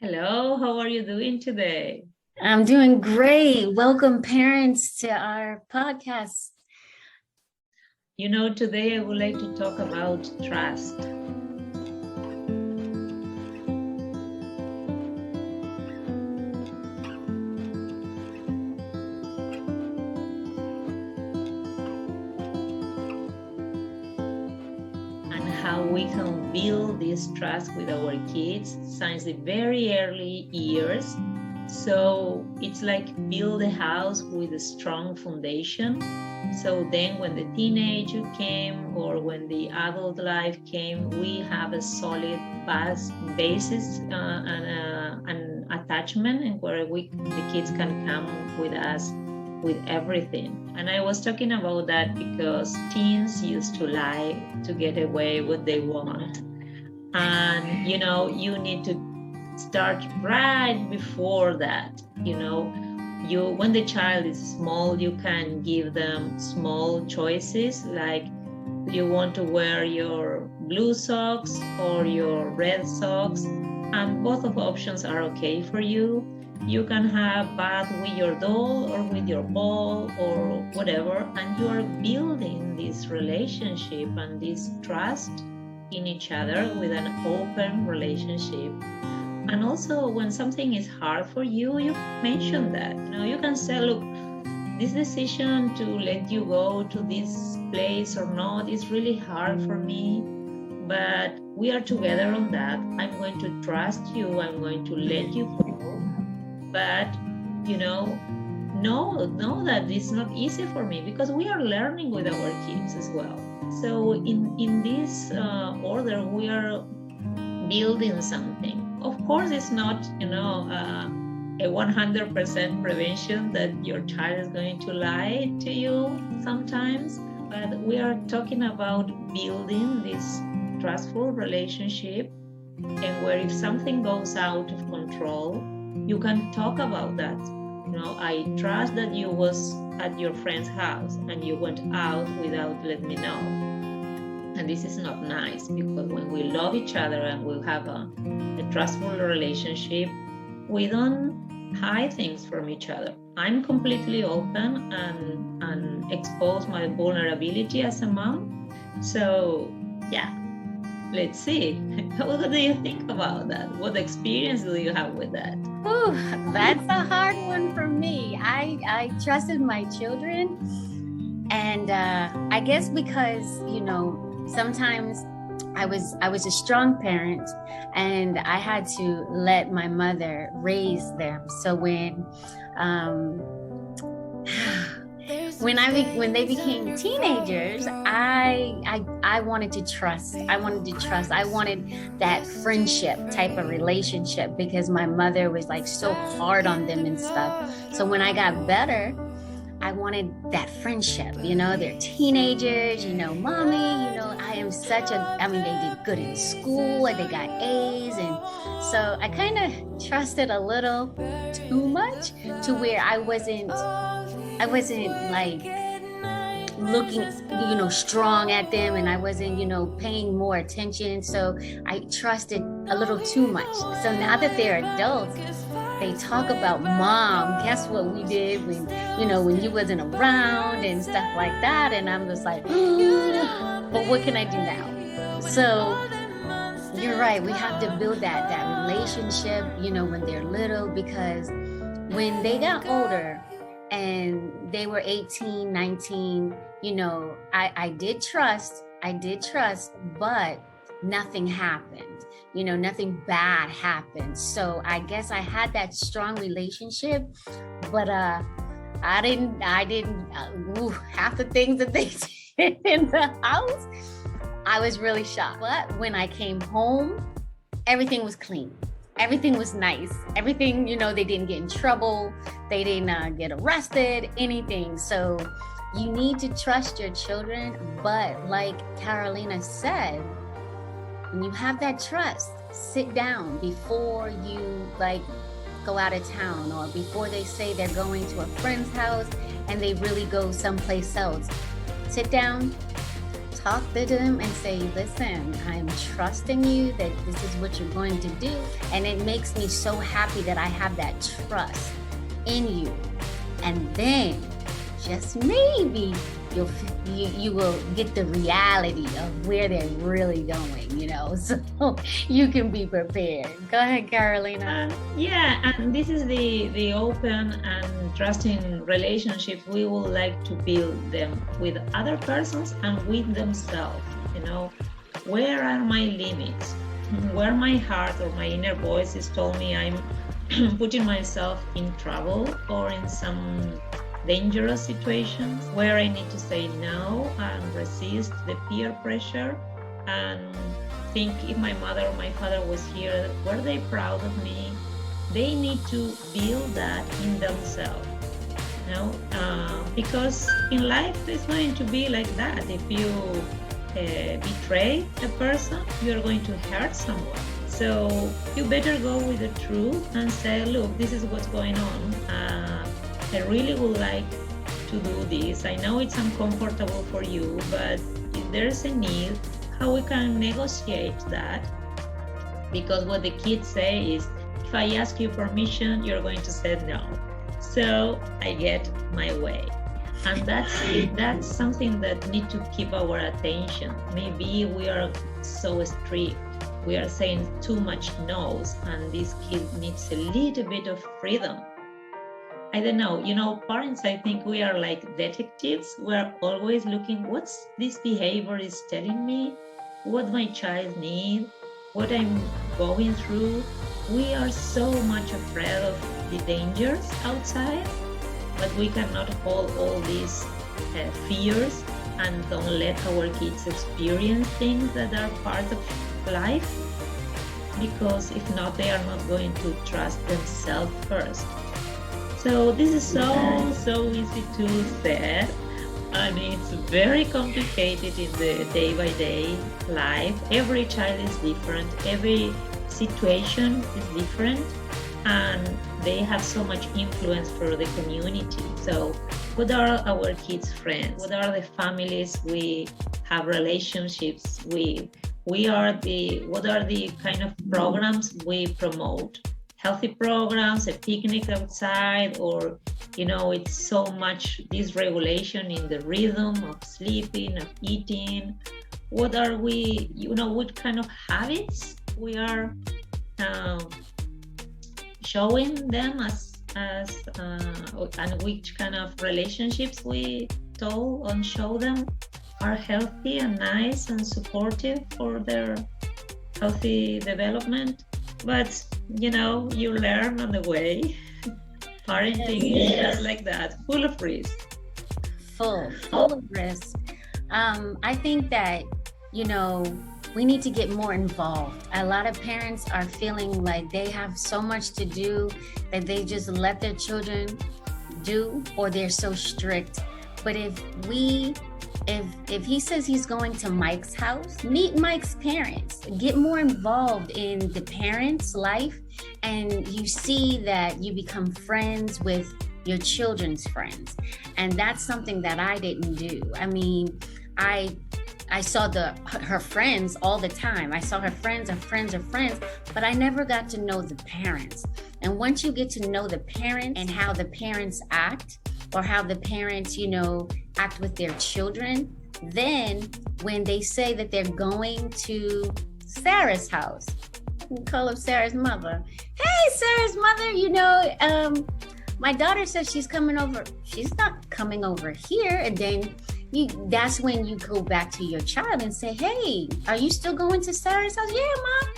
Hello, how are you doing today? I'm doing great. Welcome, parents, to our podcast. Today I would like to talk about trust. And how we can build this trust with our kids since the very early years. So it's like build a house with a strong foundation. So then when the teenager came or when the adult life came, we have a solid basis and an attachment and where the kids can come with us with everything. And I was talking about that because teens used to lie to get away what they want. And you need to start right before that. You when the child is small, you can give them small choices like you want to wear your blue socks or your red socks, and both of options are okay for you. You can have bath with your doll or with your ball or whatever, and you are building this relationship and this trust in each other with an open relationship. And also when something is hard for you, you mention that. You can say, look, this decision to let you go to this place or not is really hard for me, but we are together on that. I'm going to trust you. I'm going to let you go. But, know that it's not easy for me because we are learning with our kids as well. So in this order, we are building something. Of course, it's not, a 100% prevention that your child is going to lie to you sometimes, but we are talking about building this trustful relationship, and where if something goes out of control, you can talk about that. I trust that you was at your friend's house and you went out without letting me know. And this is not nice, because when we love each other and we have a trustful relationship, we don't hide things from each other. I'm completely open and expose my vulnerability as a mom. So yeah, let's see. What do you think about that? What experience do you have with that? Ooh, that's a hard one for me. I trusted my children, and I guess because sometimes I was a strong parent, and I had to let my mother raise them. So when they became teenagers, I wanted to trust. I wanted that friendship type of relationship because my mother was like so hard on them and stuff. So when I got better, I wanted that friendship. They're teenagers, mommy, they did good in school and they got A's. And so I kind of trusted a little too much to where I wasn't like looking, strong at them, and I wasn't, paying more attention. So I trusted a little too much. So now that they're adults, they talk about, mom, guess what we did when you wasn't around and stuff like that. And I'm just like, but what can I do now? So you're right. We have to build that relationship, when they're little, because when they got older and they were 18, 19, I did trust, but nothing happened. Nothing bad happened. So I guess I had that strong relationship, but I didn't half the things that they did in the house. I was really shocked. But when I came home, everything was clean. Everything was nice. Everything, they didn't get in trouble. They didn't get arrested, anything. So you need to trust your children. But like Carolina said, when you have that trust, sit down before you go out of town, or before they say they're going to a friend's house and they really go someplace else. Sit down, talk to them and say, listen, I'm trusting you that this is what you're going to do. And it makes me so happy that I have that trust in you. And then just maybe you will get the reality of where they're really going, so you can be prepared. Go ahead, Carolina. And this is the open and trusting relationship we would like to build them with other persons and with themselves. Where are my limits? Where my heart or my inner voice is told me I'm putting myself in trouble or in some dangerous situations where I need to say no and resist the peer pressure and think if my mother or my father was here, were they proud of me? They need to build that in themselves, because in life it's going to be like that. If you betray a person, you're going to hurt someone. So you better go with the truth and say, look, this is what's going on. I really would like to do this. I know it's uncomfortable for you, but if there's a need, how we can negotiate that? Because what the kids say is, if I ask you permission, you're going to say no. So I get my way. And that's something that need to keep our attention. Maybe we are so strict. We are saying too much no's, and this kid needs a little bit of freedom. I don't know, parents, I think we are like detectives. We're always looking, what's this behavior is telling me, what my child needs, what I'm going through. We are so much afraid of the dangers outside, but we cannot hold all these fears and don't let our kids experience things that are part of life, because if not, they are not going to trust themselves first. So this is so easy to say, and it's very complicated in the day-by-day life. Every child is different, every situation is different, and they have so much influence for the community. So what are our kids' friends? What are the families we have relationships with? What are the kind of programs we promote? Healthy programs, a picnic outside, or it's so much dysregulation in the rhythm of sleeping, of eating. What are we, what kind of habits we are showing them and which kind of relationships we show them are healthy and nice and supportive for their healthy development. But you learn on the way. Parenting is just like that, full of risk. Full of risk. I think that we need to get more involved. A lot of parents are feeling like they have so much to do that they just let their children do, or they're so strict. But if he says he's going to Mike's house, meet Mike's parents, get more involved in the parents' life, and you see that you become friends with your children's friends. And that's something that I didn't do. I mean, I saw her friends all the time. I saw her friends of friends of friends, but I never got to know the parents. And once you get to know the parents and how the parents act, or how the parents, act with their children, then when they say that they're going to Sarah's house, we call up Sarah's mother. Hey, Sarah's mother, my daughter says she's coming over. She's not coming over here. And then that's when you go back to your child and say, hey, are you still going to Sarah's house? Yeah, Mom.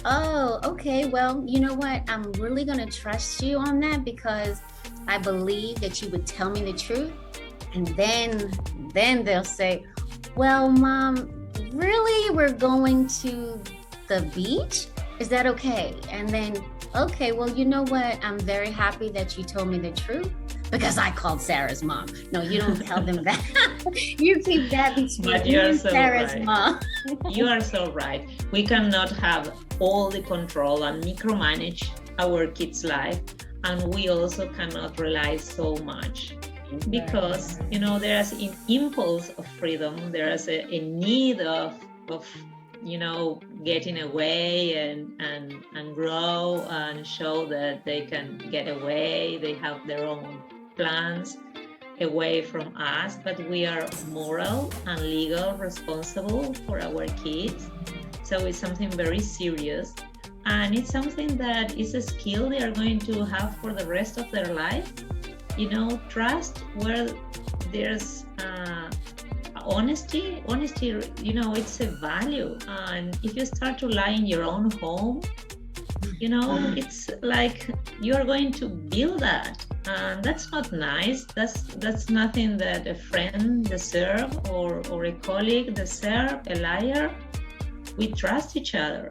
Oh, okay. Well, you know what? I'm really going to trust you on that because I believe that you would tell me the truth. And then they'll say, well, Mom, really? We're going to the beach? Is that okay? And then, okay, well, you know what? I'm very happy that you told me the truth because I called Sarah's mom. No, you don't tell them that. You keep that between you and Sarah's mom. You are so right. We cannot have all the control and micromanage our kids' life. And we also cannot rely so much because there's an impulse of freedom, there's a need of getting away and grow and show that they can get away, they have their own plans away from us, but we are moral and legal responsible for our kids. So it's something very serious, and it's something that is a skill they are going to have for the rest of their life. Trust where there's honesty, it's a value. And if you start to lie in your own home, it's like you're going to build that, and that's not nice. That's nothing that a friend deserves, or a colleague deserves. A liar. We trust each other.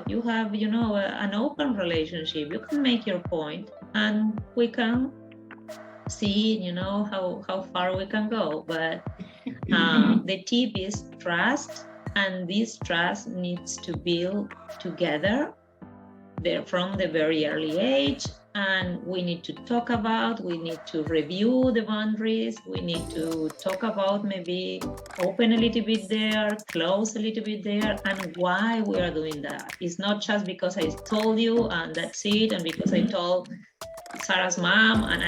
You have an open relationship. You can make your point, and we can see how far we can go. But the tip is trust, and this trust needs to build together from the very early age. And we need to we need to review the boundaries. We need to talk about, maybe open a little bit there, close a little bit there, and why we are doing that. It's not just because I told you and that's it, and because I told Sarah's mom and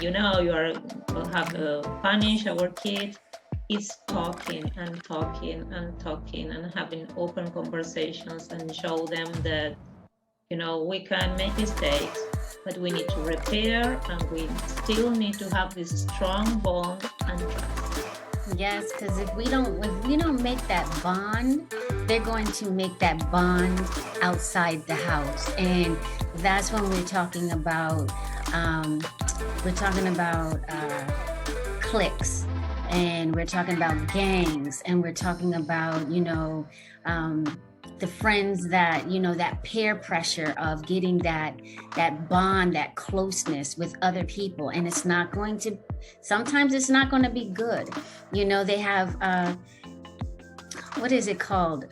you have to punish our kids. It's talking and having open conversations, and show them that we can make mistakes, but we need to repair, and we still need to have this strong bond and trust. Yes, because if we don't make that bond, they're going to make that bond outside the house, and that's when we're talking about cliques, and we're talking about gangs, and we're talking about the friends that that peer pressure of getting that bond, that closeness with other people, and sometimes it's not going to be good. They have what is it called,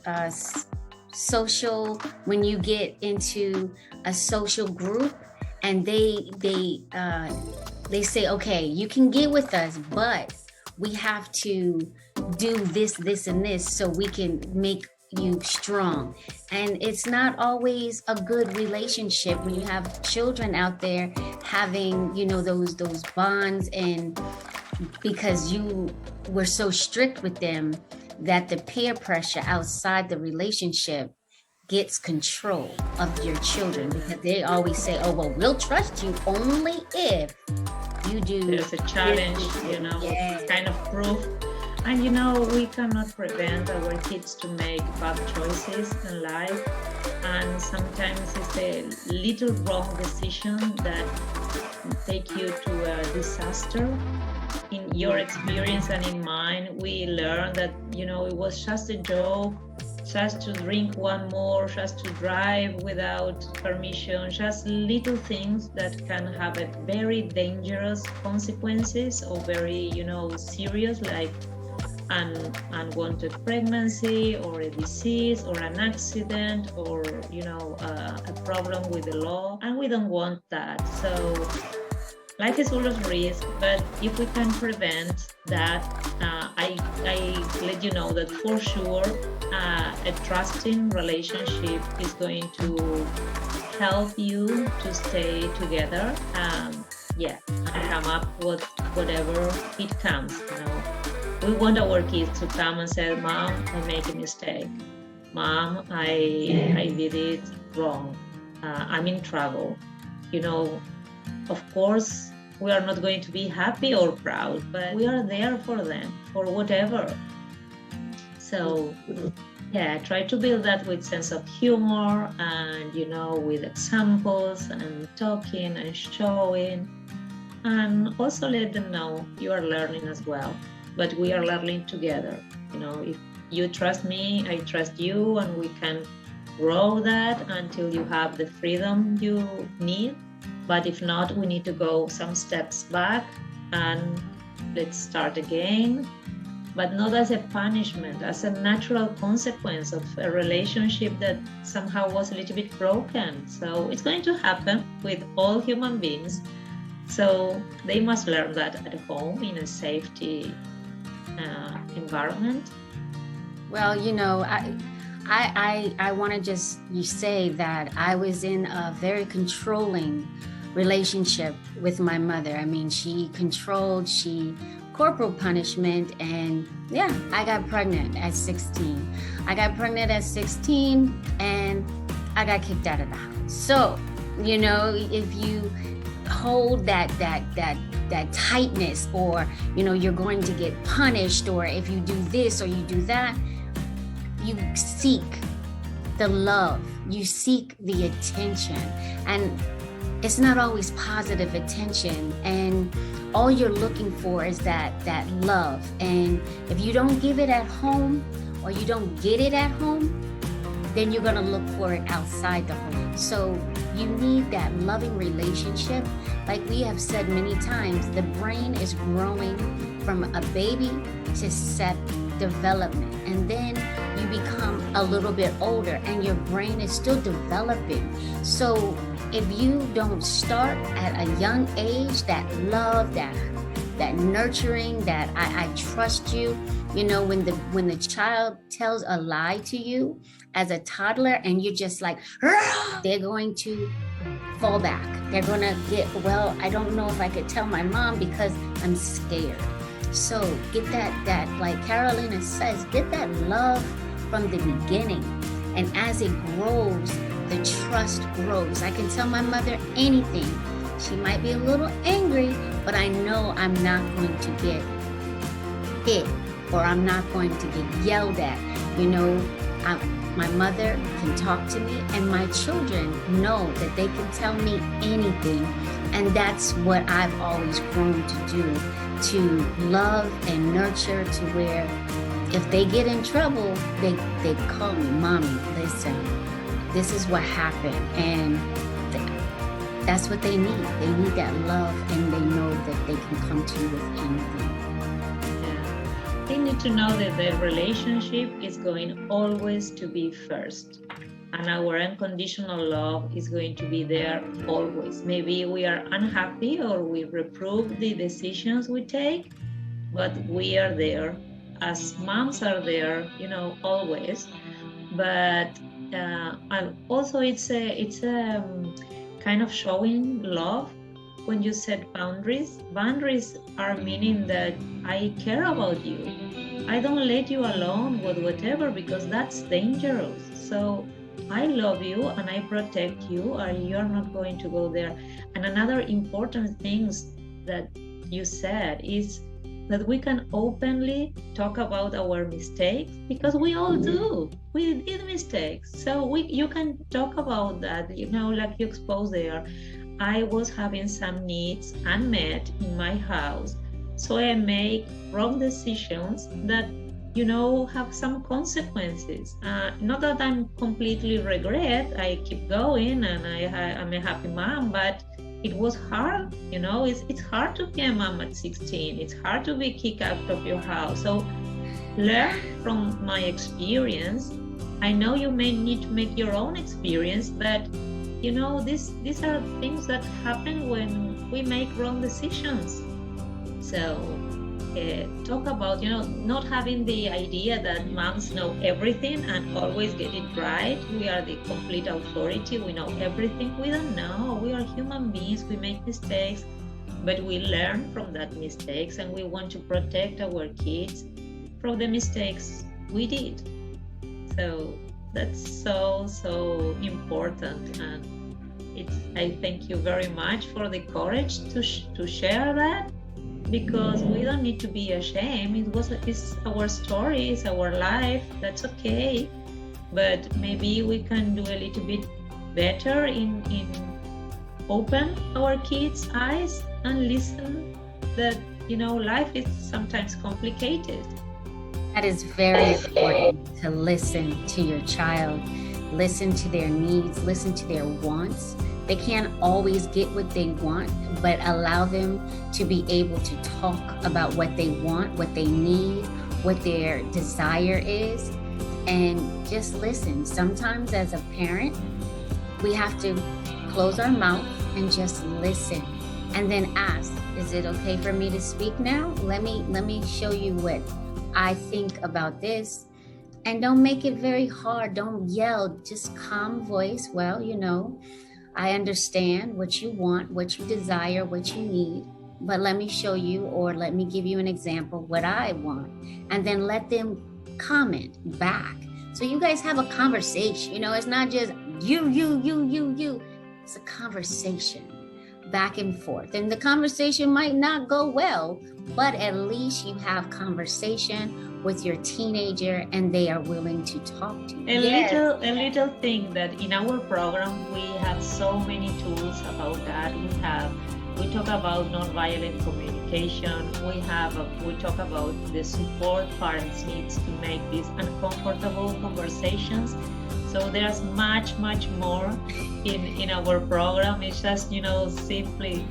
social, when you get into a social group, and they say, okay, you can get with us, but we have to do this and this so we can make you strong. And it's not always a good relationship when you have children out there having those bonds, and because you were so strict with them that the peer pressure outside the relationship gets control of your children, because they always say, oh well, we'll trust you only if you do. There's a challenge, Yes. kind of proof. And we cannot prevent our kids to make bad choices in life, and sometimes it's a little wrong decision that take you to a disaster. In your experience and in mine, we learned that it was just a joke, just to drink one more, just to drive without permission, just little things that can have a very dangerous consequences, or very serious, like an unwanted pregnancy, or a disease, or an accident, or a problem with the law, and we don't want that. So life is full of risk, but if we can prevent that, I let you know that for sure a trusting relationship is going to help you to stay together, and come up with whatever it comes. We want our kids to come and say, Mom, I made a mistake. Mom, I did it wrong. I'm in trouble. Of course, we are not going to be happy or proud, but we are there for them, for whatever. So, try to build that with sense of humor, and, with examples and talking and showing. And also let them know you are learning as well, but we are learning together. If you trust me, I trust you, and we can grow that until you have the freedom you need. But if not, we need to go some steps back and let's start again, but not as a punishment, as a natural consequence of a relationship that somehow was a little bit broken. So it's going to happen with all human beings. So they must learn that at home in a safety environment. Well, I want to just you say that I was in a very controlling relationship with my mother. I mean, she controlled, she corporal punishment, and yeah, I got pregnant at 16. I got pregnant at 16 and I got kicked out of the house. So, if you hold that tightness, or you're going to get punished, or if you do this or you do that, you seek the love, you seek the attention, and it's not always positive attention, and all you're looking for is that love. And if you don't give it at home, or you don't get it at home, then you're going to look for it outside the home. So you need that loving relationship. Like we have said many times, the brain is growing from a baby to set development, and then you become a little bit older and your brain is still developing. So if you don't start at a young age, that love, that nurturing, that I trust you, when the child tells a lie to you as a toddler, and you're just like, they're going to fall back. They're going to well, I don't know if I could tell my mom because I'm scared. So get that, like Carolina says, get that love from the beginning. And as it grows, the trust grows. I can tell my mother anything. She might be a little angry, but I know I'm not going to get hit, or I'm not going to get yelled at. My mother can talk to me, and my children know that they can tell me anything. And that's what I've always grown to do, to love and nurture, to where if they get in trouble, they call me, Mommy, listen, this is what happened. And that's what they need. They need that love, and they know that they can come to you with anything. They need to know that their relationship is going always to be first, and our unconditional love is going to be there always. Maybe we are unhappy or we reprove the decisions we take, but we are there as moms are there, always. But also it's a kind of showing love. When you set boundaries are meaning that I care about you. I don't let you alone with whatever, because that's dangerous. So I love you and I protect you, or you're not going to go there. And another important thing that you said is that we can openly talk about our mistakes, because we all do. We did mistakes. So you can talk about that, like you exposed there. I was having some needs unmet in my house. So I make wrong decisions that, have some consequences. Not that I'm completely regret. I keep going and I'm a happy mom, but it was hard. It's hard to be a mom at 16. It's hard to be kicked out of your house. So learn from my experience. I know you may need to make your own experience, but these are things that happen when we make wrong decisions. So talk about, not having the idea that moms know everything and always get it right. We are the complete authority. We know everything. We don't know. We are human beings. We make mistakes, but we learn from that mistakes, and we want to protect our kids from the mistakes we did. So that's so important, and I thank you very much for the courage to share that, because we don't need to be ashamed. It's our story, it's our life. That's okay, but maybe we can do a little bit better in open our kids' eyes and listen that life is sometimes complicated. That is very important, to listen to your child, listen to their needs, listen to their wants. They can't always get what they want, but allow them to be able to talk about what they want, what they need, what their desire is, and just listen. Sometimes as a parent, we have to close our mouth and just listen and then ask, is it okay for me to speak now? Let me show you what I think about this. And don't make it very hard. Don't yell, just calm voice. Well, I understand what you want, what you desire, what you need, but let me show you, or let me give you an example what I want. And then let them comment back. So you guys have a conversation. It's not just you. It's a conversation back and forth. And the conversation might not go well, but at least you have conversation with your teenager and they are willing to talk to you. A little thing that in our program we have so many tools about that. We talk about nonviolent communication. We talk about the support parents needs to make these uncomfortable conversations. So there's much more in our program. It's just simply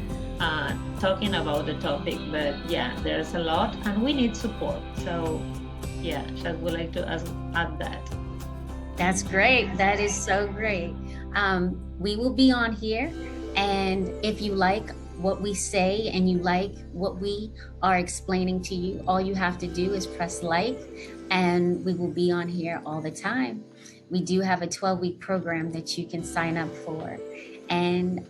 talking about the topic, but yeah, there's a lot and we need support. So yeah, Shad would like to add that. That's great. That is so great. We will be on here, and if you like what we say and you like what we are explaining to you, all you have to do is press like, and we will be on here all the time. We do have a 12-week program that you can sign up for, and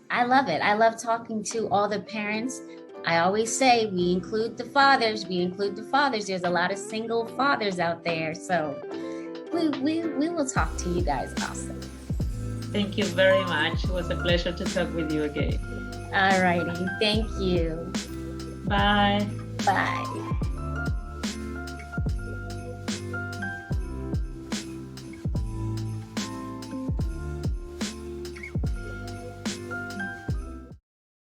I love it. I love talking to all the parents. I always say we include the fathers. There's a lot of single fathers out there. So we will talk to you guys also. Thank you very much. It was a pleasure to talk with you again. All righty. Thank you. Bye. Bye.